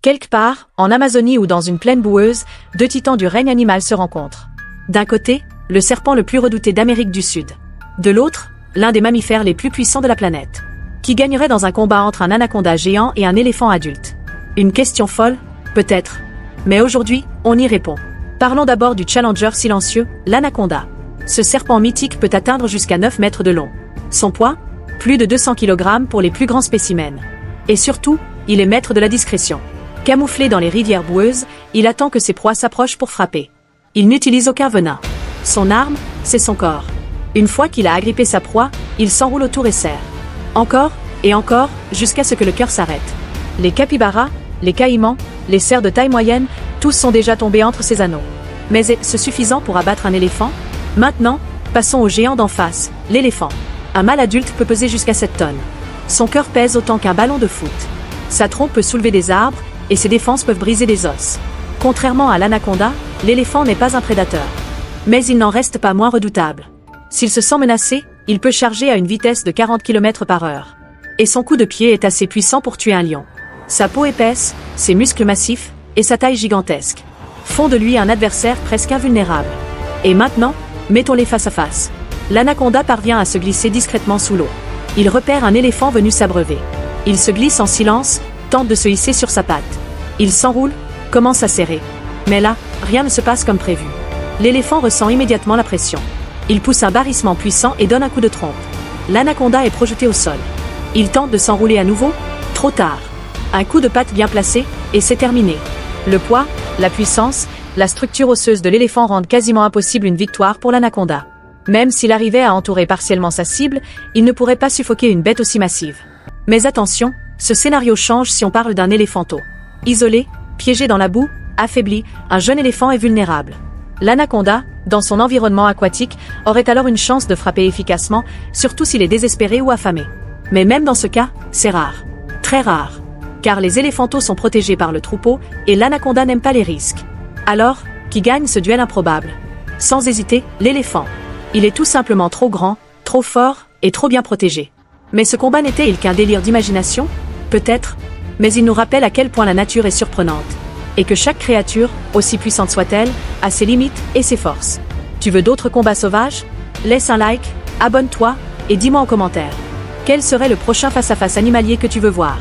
Quelque part, en Amazonie ou dans une plaine boueuse, deux titans du règne animal se rencontrent. D'un côté, le serpent le plus redouté d'Amérique du Sud. De l'autre, l'un des mammifères les plus puissants de la planète. Qui gagnerait dans un combat entre un anaconda géant et un éléphant adulte? Une question folle? Peut-être. Mais aujourd'hui, on y répond. Parlons d'abord du challenger silencieux, l'anaconda. Ce serpent mythique peut atteindre jusqu'à 9 mètres de long. Son poids? Plus de 200 kg pour les plus grands spécimens. Et surtout, il est maître de la discrétion. Camouflé dans les rivières boueuses, il attend que ses proies s'approchent pour frapper. Il n'utilise aucun venin. Son arme, c'est son corps. Une fois qu'il a agrippé sa proie, il s'enroule autour et serre. Encore, et encore, jusqu'à ce que le cœur s'arrête. Les capybaras, les caïmans, les cerfs de taille moyenne, tous sont déjà tombés entre ses anneaux. Mais est-ce suffisant pour abattre un éléphant? Maintenant, passons au géant d'en face, l'éléphant. Un mâle adulte peut peser jusqu'à 7 tonnes. Son cœur pèse autant qu'un ballon de foot. Sa trompe peut soulever des arbres, et ses défenses peuvent briser des os. Contrairement à l'anaconda, l'éléphant n'est pas un prédateur. Mais il n'en reste pas moins redoutable. S'il se sent menacé, il peut charger à une vitesse de 40 km/h. Et son coup de pied est assez puissant pour tuer un lion. Sa peau épaisse, ses muscles massifs, et sa taille gigantesque font de lui un adversaire presque invulnérable. Et maintenant, mettons-les face à face. L'anaconda parvient à se glisser discrètement sous l'eau. Il repère un éléphant venu s'abreuver. Il se glisse en silence, tente de se hisser sur sa patte. Il s'enroule, commence à serrer. Mais là, rien ne se passe comme prévu. L'éléphant ressent immédiatement la pression. Il pousse un barrissement puissant et donne un coup de trompe. L'anaconda est projeté au sol. Il tente de s'enrouler à nouveau, trop tard. Un coup de patte bien placé, et c'est terminé. Le poids, la puissance, la structure osseuse de l'éléphant rendent quasiment impossible une victoire pour l'anaconda. Même s'il arrivait à entourer partiellement sa cible, il ne pourrait pas suffoquer une bête aussi massive. Mais attention, ce scénario change si on parle d'un éléphanteau. Isolé, piégé dans la boue, affaibli, un jeune éléphant est vulnérable. L'anaconda, dans son environnement aquatique, aurait alors une chance de frapper efficacement, surtout s'il est désespéré ou affamé. Mais même dans ce cas, c'est rare. Très rare. Car les éléphanteaux sont protégés par le troupeau, et l'anaconda n'aime pas les risques. Alors, qui gagne ce duel improbable? Sans hésiter, l'éléphant. Il est tout simplement trop grand, trop fort, et trop bien protégé. Mais ce combat n'était-il qu'un délire d'imagination? Peut-être. Mais il nous rappelle à quel point la nature est surprenante. Et que chaque créature, aussi puissante soit-elle, a ses limites et ses forces. Tu veux d'autres combats sauvages? Laisse un like, abonne-toi, et dis-moi en commentaire. Quel serait le prochain face-à-face animalier que tu veux voir?